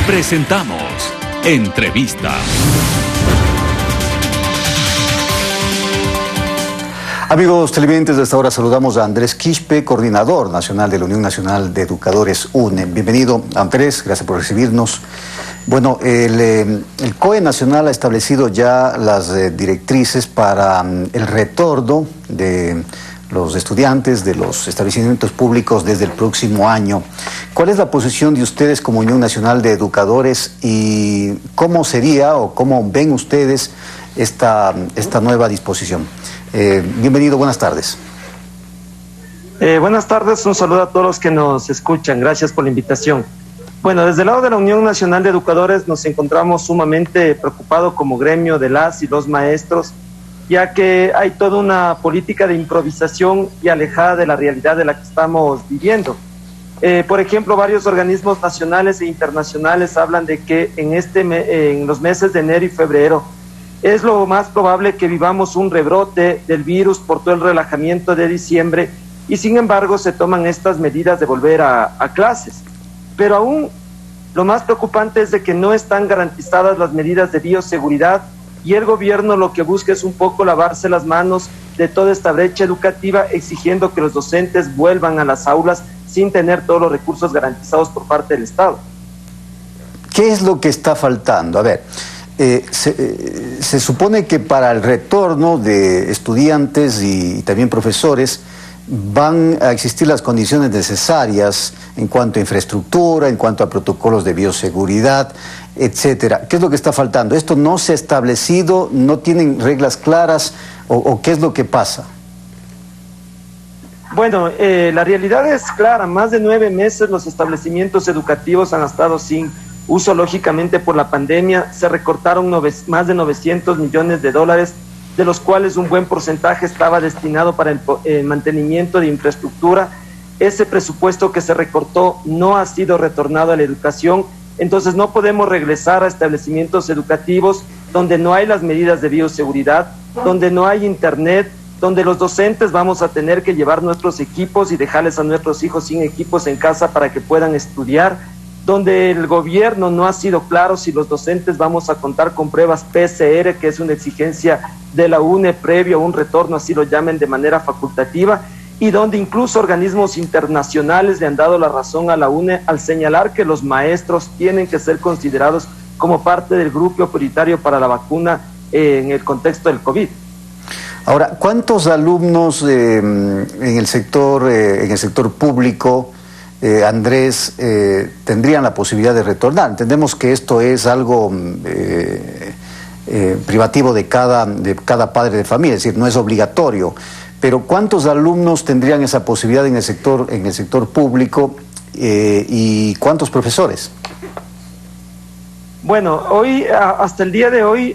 Presentamos Entrevista. Amigos televidentes, de esta hora saludamos a Andrés Quispe, coordinador nacional de la Unión Nacional de Educadores UNE. Bienvenido, Andrés, gracias por recibirnos. Bueno, el COE Nacional ha establecido ya las directrices para el retorno de los estudiantes de los establecimientos públicos desde el próximo año. ¿Cuál es la posición de ustedes como Unión Nacional de Educadores y cómo sería o cómo ven ustedes esta nueva disposición? Bienvenido, buenas tardes. Buenas tardes, un saludo a todos los que nos escuchan, gracias por la invitación. Bueno, desde el lado de la Unión Nacional de Educadores nos encontramos sumamente preocupados como gremio de las y los maestros, ya que hay toda una política de improvisación y alejada de la realidad de la que estamos viviendo. Por ejemplo, varios organismos nacionales e internacionales hablan de que en los meses de enero y febrero es lo más probable que vivamos un rebrote del virus por todo el relajamiento de diciembre, y sin embargo se toman estas medidas de volver a clases. Pero aún lo más preocupante es de que no están garantizadas las medidas de bioseguridad, y el gobierno lo que busca es un poco lavarse las manos de toda esta brecha educativa, exigiendo que los docentes vuelvan a las aulas sin tener todos los recursos garantizados por parte del Estado. ¿Qué es lo que está faltando? A ver, se supone que para el retorno de estudiantes y también profesores van a existir las condiciones necesarias en cuanto a infraestructura, en cuanto a protocolos de bioseguridad, etcétera. ¿Qué es lo que está faltando? ¿Esto no se ha establecido? ¿No tienen reglas claras? ¿O qué es lo que pasa? Bueno, la realidad es clara. Más de 9 meses los establecimientos educativos han estado sin uso, lógicamente por la pandemia. Se recortaron más de 900 millones de dólares, de los cuales un buen porcentaje estaba destinado para el mantenimiento de infraestructura. Ese presupuesto que se recortó no ha sido retornado a la educación, entonces no podemos regresar a establecimientos educativos donde no hay las medidas de bioseguridad, donde no hay internet, donde los docentes vamos a tener que llevar nuestros equipos y dejarles a nuestros hijos sin equipos en casa para que puedan estudiar, donde el gobierno no ha sido claro si los docentes vamos a contar con pruebas PCR, que es una exigencia de la UNE previo a un retorno, así lo llamen de manera facultativa, y donde incluso organismos internacionales le han dado la razón a la UNE al señalar que los maestros tienen que ser considerados como parte del grupo prioritario para la vacuna en el contexto del COVID. Ahora, ¿cuántos alumnos en el sector público, Andrés, tendrían la posibilidad de retornar? Entendemos que esto es algo privativo de cada padre de familia, es decir, no es obligatorio. Pero ¿cuántos alumnos tendrían esa posibilidad en el sector público y cuántos profesores? Bueno, hasta el día de hoy,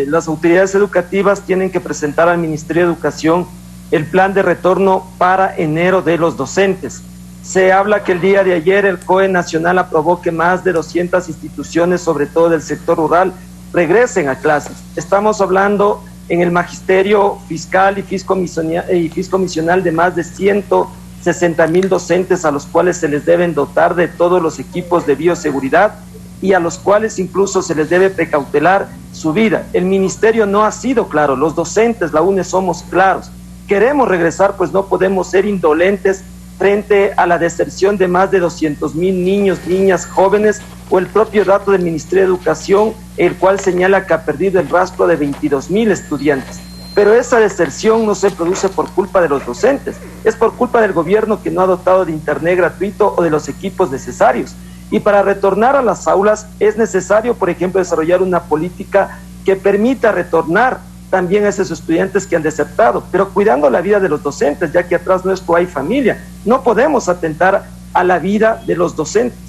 las autoridades educativas tienen que presentar al Ministerio de Educación el plan de retorno para enero de los docentes. Se habla que el día de ayer el COE Nacional aprobó que más de 200 instituciones, sobre todo del sector rural, regresen a clases. Estamos hablando en el magisterio fiscal y fiscomisional de más de 160,000 docentes a los cuales se les deben dotar de todos los equipos de bioseguridad y a los cuales incluso se les debe precautelar su vida. El ministerio no ha sido claro, los docentes, la UNE, somos claros. Queremos regresar, pues no podemos ser indolentes frente a la deserción de más de 200,000 niños, niñas, jóvenes, o el propio dato del Ministerio de Educación, el cual señala que ha perdido el rastro de 22,000 estudiantes. Pero esa deserción no se produce por culpa de los docentes, es por culpa del gobierno que no ha dotado de internet gratuito o de los equipos necesarios. Y para retornar a las aulas es necesario, por ejemplo, desarrollar una política que permita retornar también a esos estudiantes que han desertado, pero cuidando la vida de los docentes, ya que atrás nuestro hay familia. No podemos atentar a la vida de los docentes.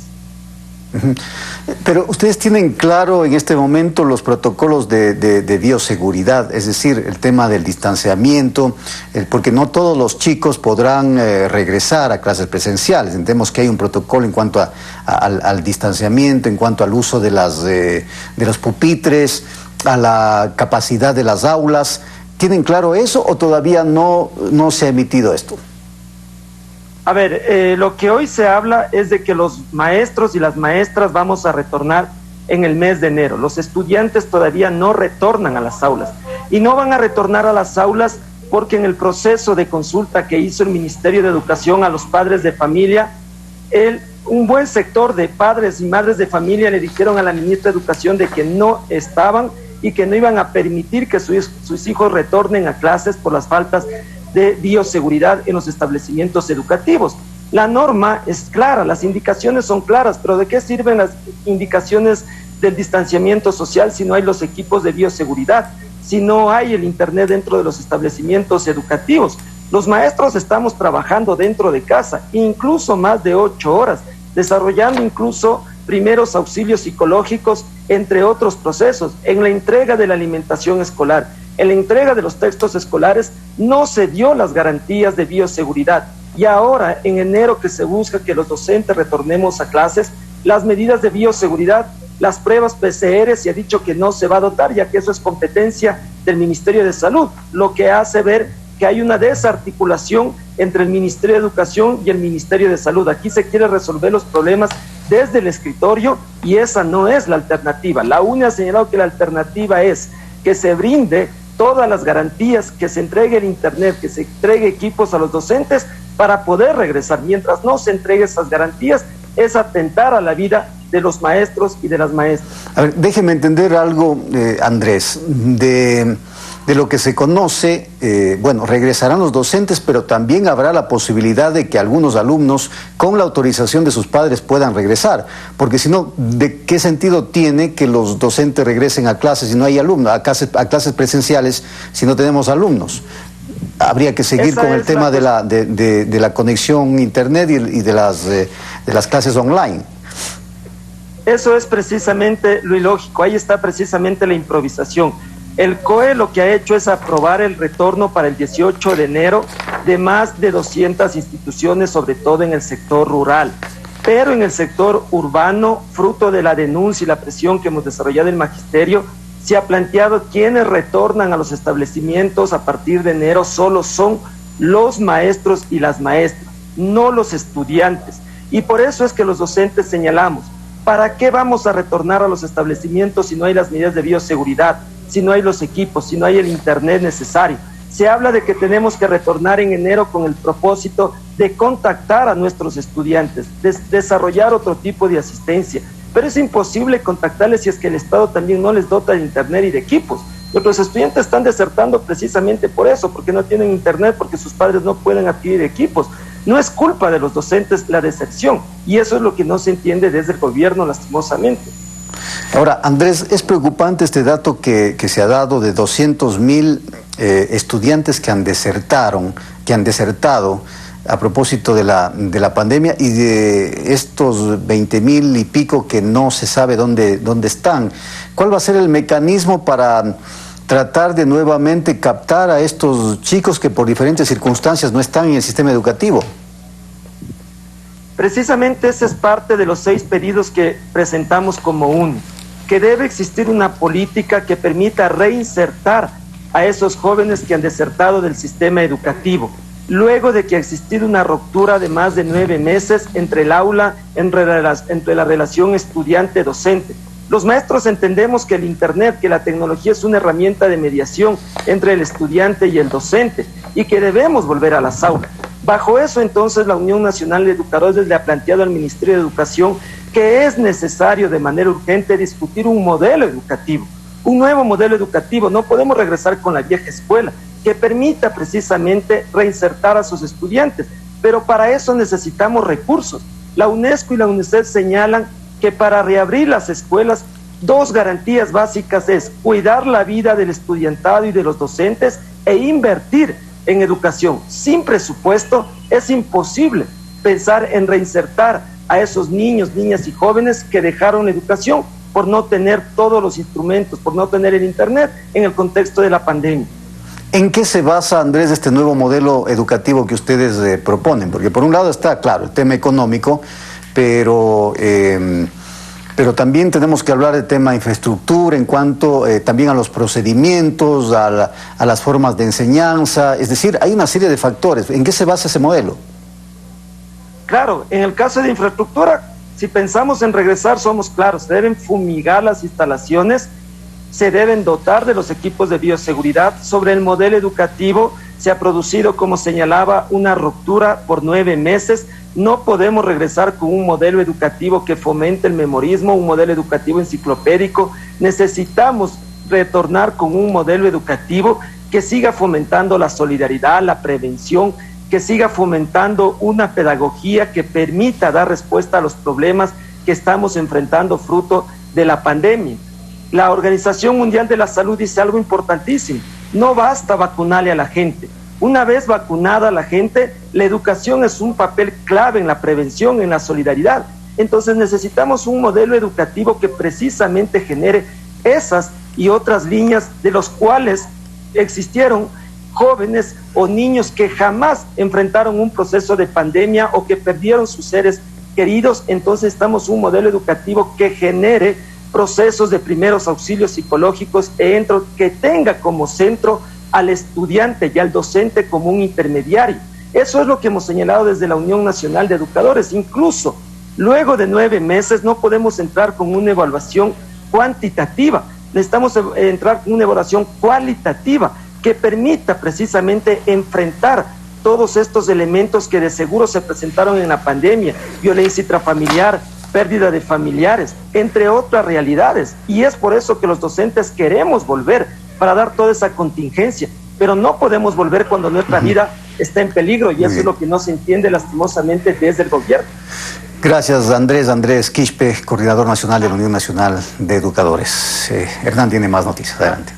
Pero ustedes tienen claro en este momento los protocolos de bioseguridad, es decir, el tema del distanciamiento, porque no todos los chicos podrán regresar a clases presenciales. Entendemos que hay un protocolo en cuanto al distanciamiento, en cuanto al uso de los pupitres, a la capacidad de las aulas. ¿Tienen claro eso o todavía no se ha emitido esto? A ver, lo que hoy se habla es de que los maestros y las maestras vamos a retornar en el mes de enero. Los estudiantes todavía no retornan a las aulas y no van a retornar a las aulas porque en el proceso de consulta que hizo el Ministerio de Educación a los padres de familia, un buen sector de padres y madres de familia le dijeron a la ministra de Educación de que no estaban y que no iban a permitir que sus hijos retornen a clases por las faltas de bioseguridad en los establecimientos educativos. La norma es clara, las indicaciones son claras, pero ¿de qué sirven las indicaciones del distanciamiento social si no hay los equipos de bioseguridad, si no hay el internet dentro de los establecimientos educativos? Los maestros estamos trabajando dentro de casa, incluso más de 8 horas, desarrollando incluso primeros auxilios psicológicos, entre otros procesos, en la entrega de la alimentación escolar, en la entrega de los textos escolares, no se dio las garantías de bioseguridad. Y ahora, en enero, que se busca que los docentes retornemos a clases, las medidas de bioseguridad, las pruebas PCR, se ha dicho que no se va a dotar, ya que eso es competencia del Ministerio de Salud, lo que hace ver que hay una desarticulación entre el Ministerio de Educación y el Ministerio de Salud. Aquí se quiere resolver los problemas desde el escritorio y esa no es la alternativa. La UNE ha señalado que la alternativa es que se brinde todas las garantías, que se entregue el internet, que se entregue equipos a los docentes para poder regresar. Mientras no se entregue esas garantías, es atentar a la vida de los maestros y de las maestras. A ver, déjeme entender algo, Andrés, de lo que se conoce. Bueno, regresarán los docentes, pero también habrá la posibilidad de que algunos alumnos, con la autorización de sus padres, puedan regresar, porque si no, ¿de qué sentido tiene que los docentes regresen a clases si no hay alumnos, a clases presenciales si no tenemos alumnos? Habría que seguir con el tema de la conexión internet y de las clases online. Eso es precisamente lo ilógico, ahí está precisamente la improvisación. El COE lo que ha hecho es aprobar el retorno para el 18 de enero de más de 200 instituciones, sobre todo en el sector rural. Pero en el sector urbano, fruto de la denuncia y la presión que hemos desarrollado en el magisterio, se ha planteado quienes retornan a los establecimientos a partir de enero solo son los maestros y las maestras, no los estudiantes. Y por eso es que los docentes señalamos, ¿para qué vamos a retornar a los establecimientos si no hay las medidas de bioseguridad, si no hay los equipos, si no hay el internet necesario? Se habla de que tenemos que retornar en enero con el propósito de contactar a nuestros estudiantes, de desarrollar otro tipo de asistencia, pero es imposible contactarles si es que el Estado también no les dota de internet y de equipos. Nuestros estudiantes están desertando precisamente por eso, porque no tienen internet, porque sus padres no pueden adquirir equipos. No es culpa de los docentes la deserción, y eso es lo que no se entiende desde el gobierno, lastimosamente. Ahora, Andrés, es preocupante este dato que se ha dado de 200.000 estudiantes que han desertado a propósito de la pandemia, y de estos 20.000 y pico que no se sabe dónde están. ¿Cuál va a ser el mecanismo para tratar de nuevamente captar a estos chicos que por diferentes circunstancias no están en el sistema educativo? Precisamente ese es parte de los 6 pedidos que presentamos como UNE, que debe existir una política que permita reinsertar a esos jóvenes que han desertado del sistema educativo, luego de que ha existido una ruptura de más de 9 meses entre el aula, entre la relación estudiante-docente. Los maestros entendemos que el internet, que la tecnología es una herramienta de mediación entre el estudiante y el docente y que debemos volver a las aulas. Bajo eso, entonces, la Unión Nacional de Educadores le ha planteado al Ministerio de Educación que es necesario de manera urgente discutir un modelo educativo, un nuevo modelo educativo. No podemos regresar con la vieja escuela, que permita precisamente reinsertar a sus estudiantes, pero para eso necesitamos recursos. La UNESCO y la UNICEF señalan que para reabrir las escuelas, 2 garantías básicas es cuidar la vida del estudiantado y de los docentes e invertir en educación. Sin presupuesto es imposible pensar en reinsertar a esos niños, niñas y jóvenes que dejaron la educación por no tener todos los instrumentos, por no tener el internet en el contexto de la pandemia. ¿En qué se basa, Andrés, este nuevo modelo educativo que ustedes proponen? Porque por un lado está, claro, el tema económico, pero también tenemos que hablar del tema de infraestructura en cuanto también a los procedimientos, a las formas de enseñanza. Es decir, hay una serie de factores. ¿En qué se basa ese modelo? Claro, en el caso de infraestructura, si pensamos en regresar, somos claros, se deben fumigar las instalaciones, se deben dotar de los equipos de bioseguridad. Sobre el modelo educativo, se ha producido, como señalaba, una ruptura por 9 meses. No podemos regresar con un modelo educativo que fomente el memorismo, un modelo educativo enciclopédico. Necesitamos retornar con un modelo educativo que siga fomentando la solidaridad, la prevención, que siga fomentando una pedagogía que permita dar respuesta a los problemas que estamos enfrentando fruto de la pandemia. La Organización Mundial de la Salud dice algo importantísimo: no basta vacunarle a la gente. Una vez vacunada la gente, la educación es un papel clave en la prevención, en la solidaridad. Entonces necesitamos un modelo educativo que precisamente genere esas y otras líneas, de los cuales existieron jóvenes o niños que jamás enfrentaron un proceso de pandemia o que perdieron sus seres queridos. Entonces necesitamos un modelo educativo que genere procesos de primeros auxilios psicológicos que tenga como centro al estudiante y al docente como un intermediario. Eso es lo que hemos señalado desde la Unión Nacional de Educadores. Incluso luego de 9 meses no podemos entrar con una evaluación cuantitativa, necesitamos entrar con una evaluación cualitativa que permita precisamente enfrentar todos estos elementos que de seguro se presentaron en la pandemia: violencia intrafamiliar, pérdida de familiares, entre otras realidades. Y es por eso que los docentes queremos volver, para dar toda esa contingencia, pero no podemos volver cuando nuestra vida está en peligro, y eso es lo que no se entiende lastimosamente desde el gobierno. Gracias, Andrés. Andrés Quispe, coordinador nacional de la Unión Nacional de Educadores. Hernán tiene más noticias. Adelante.